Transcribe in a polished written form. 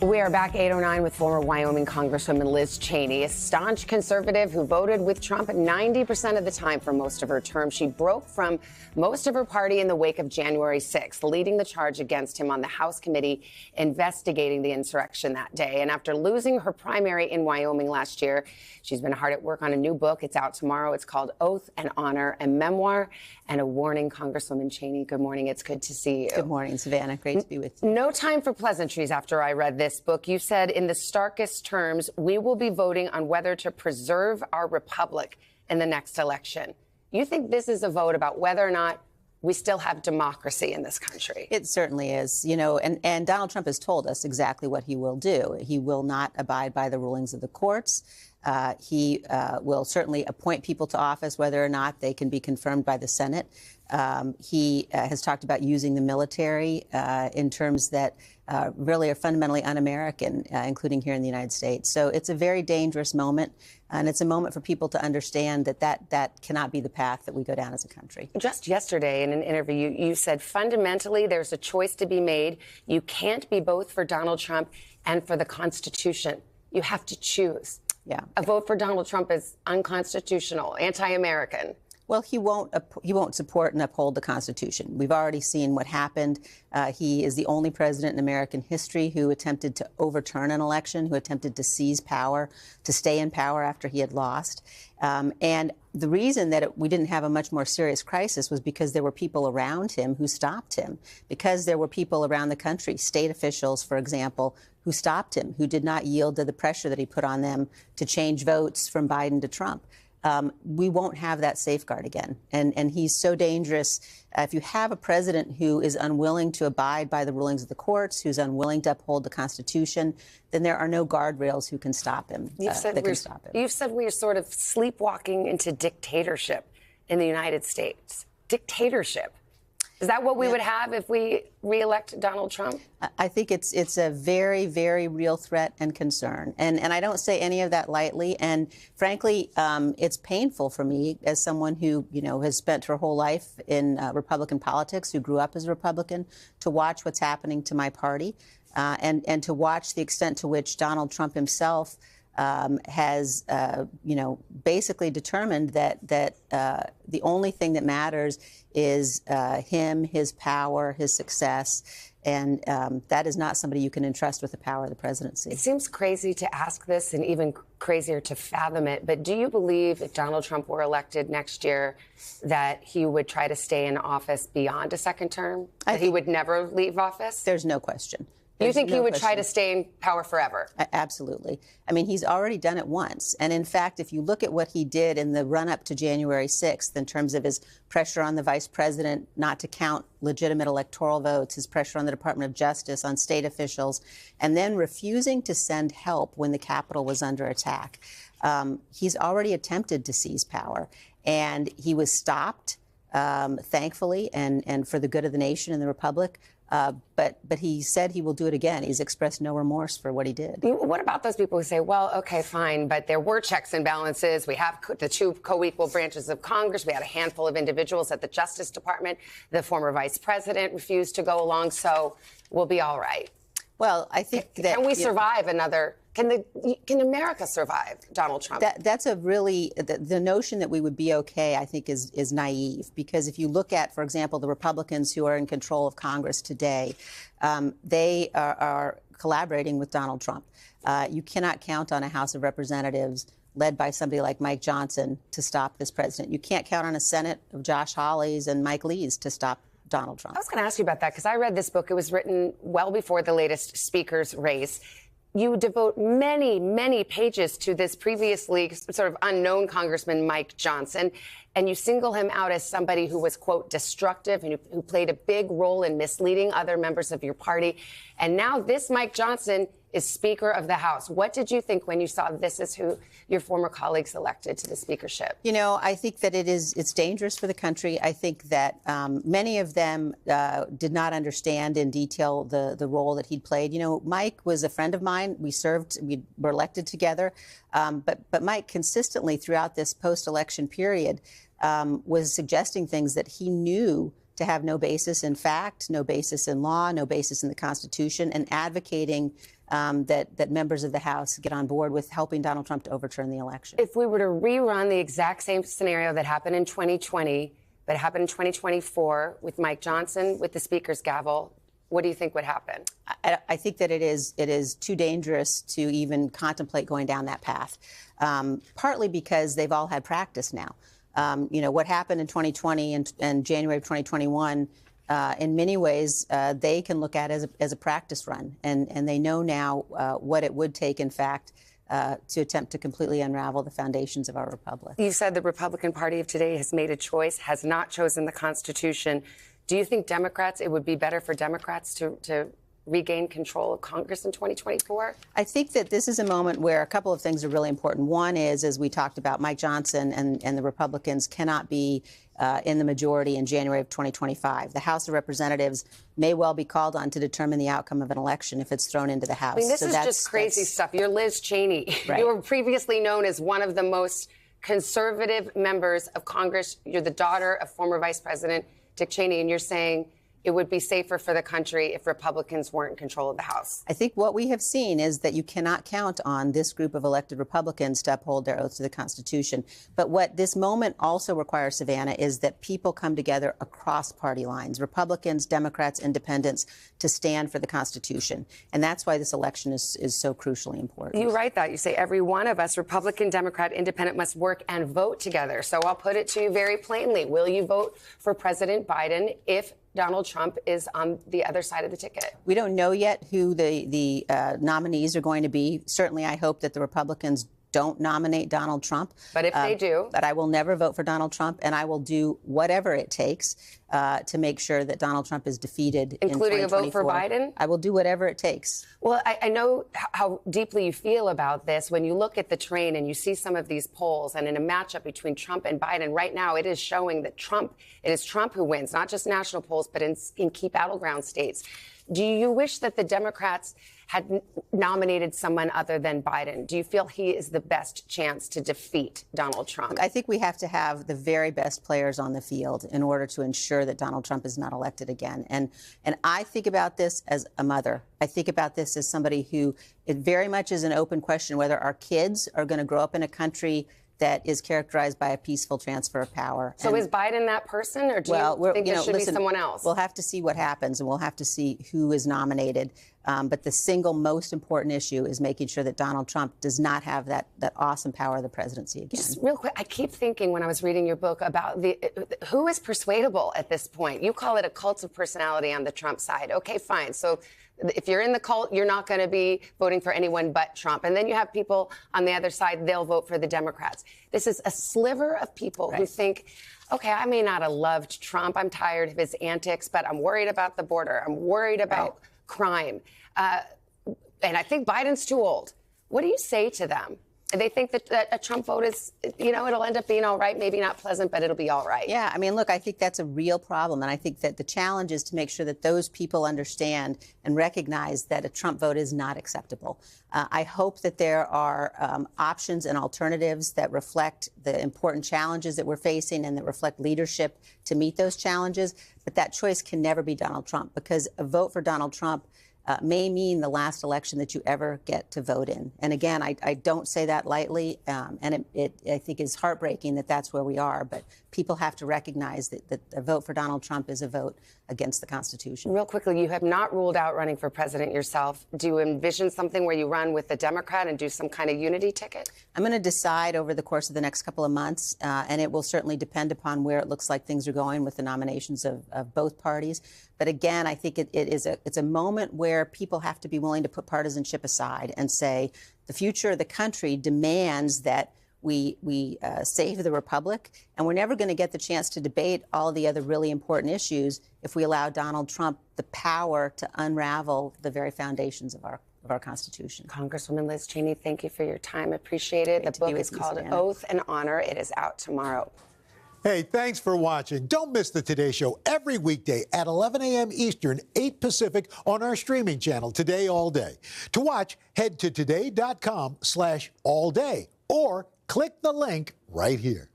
We are back 8:09 with former Wyoming Congresswoman Liz Cheney, a staunch conservative who voted with Trump 90% of the time for most of her term. She broke from most of her party in the wake of January 6th, leading the charge against him on the House committee investigating the insurrection that day. And after losing her primary in Wyoming last year, she's been hard at work on a new book. It's out tomorrow. It's called Oath and Honor, a memoir and a warning. Congresswoman Cheney, good morning. It's good to see you. Good morning, Savannah. Great to be with you. No time for pleasantries after I read this book. You said in the starkest terms, we will be voting on whether to preserve our republic in the next election. You think this is a vote about whether or not we still have democracy in this country? It certainly is, you know, and Donald Trump has told us exactly what he will do. He will not abide by the rulings of the courts. He will certainly appoint people to office, whether or not they can be confirmed by the Senate. He has talked about using the military in terms that really are fundamentally un-American, including here in the United States. So it's a very dangerous moment, and it's a moment for people to understand that cannot be the path that we go down as a country. Just yesterday in an interview, you said fundamentally there's a choice to be made. You can't be both for Donald Trump and for the Constitution. You have to choose. Yeah. A vote for Donald Trump is unconstitutional, anti-American. Well, he won't support and uphold the Constitution. We've already seen what happened. He is the only president in American history who attempted to overturn an election, who attempted to seize power, to stay in power after he had lost. And the reason that we didn't have a much more serious crisis was because there were people around him who stopped him, because there were people around the country, state officials, for example, who stopped him, who did not yield to the pressure that he put on them to change votes from Biden to Trump. We won't have that safeguard again. And he's so dangerous. If you have a president who is unwilling to abide by the rulings of the courts, who's unwilling to uphold the Constitution, then there are no guardrails who can stop him. You've said we're sort of sleepwalking into dictatorship in the United States. Dictatorship. Is that what we would have if we reelect Donald Trump? I think it's a very, very real threat and concern. And I don't say any of that lightly. And frankly, it's painful for me as someone who, you know, has spent her whole life in Republican politics, who grew up as a Republican, to watch what's happening to my party and to watch the extent to which Donald Trump himself has, you know, basically determined that the only thing that matters is him, his power, his success, and that is not somebody you can entrust with the power of the presidency. It seems crazy to ask this and even crazier to fathom it, but do you believe if Donald Trump were elected next year that he would try to stay in office beyond a second term? That he would never leave office? There's no question. You think he would try to stay in power forever? Absolutely. I mean, he's already done it once. And in fact, if you look at what he did in the run-up to January 6th in terms of his pressure on the vice president not to count legitimate electoral votes, his pressure on the Department of Justice, on state officials, and then refusing to send help when the Capitol was under attack, he's already attempted to seize power. And he was stopped, thankfully, and for the good of the nation and the republic. But he said he will do it again. He's expressed no remorse for what he did. What about those people who say, well, OK, fine, but there were checks and balances. We have the two co-equal branches of Congress. We had a handful of individuals at the Justice Department. The former vice president refused to go along. So we'll be all right. Well, I think that... Can we survive another... Can America survive Donald Trump? That's a really, the notion that we would be okay, I think, is naive. Because if you look at, for example, the Republicans who are in control of Congress today, they are collaborating with Donald Trump. You cannot count on a House of Representatives led by somebody like Mike Johnson to stop this president. You can't count on a Senate of Josh Hawley's and Mike Lee's to stop Donald Trump. I was going to ask you about that because I read this book. It was written well before the latest speaker's race. You devote many, many pages to this previously sort of unknown Congressman Mike Johnson, and you single him out as somebody who was, quote, destructive and who played a big role in misleading other members of your party. And now this Mike Johnson is Speaker of the House. What did you think when you saw this is who your former colleagues elected to the speakership? You know, I think that it's dangerous for the country. I think that many of them did not understand in detail the role that he'd played. You know, Mike was a friend of mine. We were elected together. But Mike consistently throughout this post-election period was suggesting things that he knew to have no basis in fact, no basis in law, no basis in the Constitution, and advocating that members of the House get on board with helping Donald Trump to overturn the election. If we were to rerun the exact same scenario that happened in 2020, but happened in 2024 with Mike Johnson with the Speaker's gavel, what do you think would happen? I think that it is too dangerous to even contemplate going down that path, partly because they've all had practice now. What happened in 2020 and January of 2021, in many ways, they can look at as a practice run. And they know now what it would take, in fact, to attempt to completely unravel the foundations of our republic. You said the Republican Party of today has made a choice, has not chosen the Constitution. Do you think it would be better for Democrats to regain control of Congress in 2024? I think that this is a moment where a couple of things are really important. One is, as we talked about, Mike Johnson and the Republicans cannot be in the majority in January of 2025. The House of Representatives may well be called on to determine the outcome of an election if it's thrown into the House. I mean, this is just crazy stuff. You're Liz Cheney. Right. You were previously known as one of the most conservative members of Congress. You're the daughter of former Vice President Dick Cheney, and you're saying it would be safer for the country if Republicans weren't in control of the House. I think what we have seen is that you cannot count on this group of elected Republicans to uphold their oath to the Constitution. But what this moment also requires, Savannah, is that people come together across party lines, Republicans, Democrats, Independents, to stand for the Constitution. And that's why this election is so crucially important. You write that. You say every one of us, Republican, Democrat, Independent, must work and vote together. So I'll put it to you very plainly. Will you vote for President Biden if Donald Trump is on the other side of the ticket? We don't know yet who the nominees are going to be. Certainly, I hope that the Republicans don't nominate Donald Trump. But if they do? But I will never vote for Donald Trump, and I will do whatever it takes to make sure that Donald Trump is defeated including in 2024. a vote for Biden? I will do whatever it takes. Well, I know how deeply you feel about this. When you look at the train and you see some of these polls, and in a matchup between Trump and Biden, right now it is showing that it is Trump who wins, not just national polls, but in key battleground states. Do you wish that the Democrats had nominated someone other than Biden? Do you feel he is the best chance to defeat Donald Trump? I think we have to have the very best players on the field in order to ensure that Donald Trump is not elected again. And I think about this as a mother. I think about this as somebody who, it very much is an open question whether our kids are going to grow up in a country that is characterized by a peaceful transfer of power. So is Biden that person, or do you think there should be someone else? We'll have to see what happens, and we'll have to see who is nominated. But the single most important issue is making sure that Donald Trump does not have that awesome power of the presidency again. Just real quick, I keep thinking when I was reading your book about who is persuadable at this point. You call it a cult of personality on the Trump side. Okay, fine. So if you're in the cult, you're not going to be voting for anyone but Trump. And then you have people on the other side, they'll vote for the Democrats. This is a sliver of people who think, okay, I may not have loved Trump. I'm tired of his antics, but I'm worried about the border. I'm worried about crime. And I think Biden's too old. What do you say to them? They think that a Trump vote is, it'll end up being all right, maybe not pleasant, but it'll be all right. Yeah, I mean, look, I think that's a real problem. And I think that the challenge is to make sure that those people understand and recognize that a Trump vote is not acceptable. I hope that there are options and alternatives that reflect the important challenges that we're facing and that reflect leadership to meet those challenges. But that choice can never be Donald Trump, because a vote for Donald Trump may mean the last election that you ever get to vote in. And again, I don't say that lightly, and I think it's heartbreaking that that's where we are. But people have to recognize that a vote for Donald Trump is a vote against the Constitution. Real quickly, you have not ruled out running for president yourself. Do you envision something where you run with the Democrat and do some kind of unity ticket? I'm going to decide over the course of the next couple of months, and it will certainly depend upon where it looks like things are going with the nominations of both parties. But again, I think it's a moment where people have to be willing to put partisanship aside and say the future of the country demands that we save the republic, and we're never going to get the chance to debate all the other really important issues if we allow Donald Trump the power to unravel the very foundations of our Constitution. Congresswoman Liz Cheney, thank you for your time. Appreciate it. The book is called Oath and Honor. It is out tomorrow. Hey, thanks for watching. Don't miss the Today Show every weekday at 11 a.m. Eastern, 8 Pacific on our streaming channel, Today All Day. To watch, head to today.com/allday or click the link right here.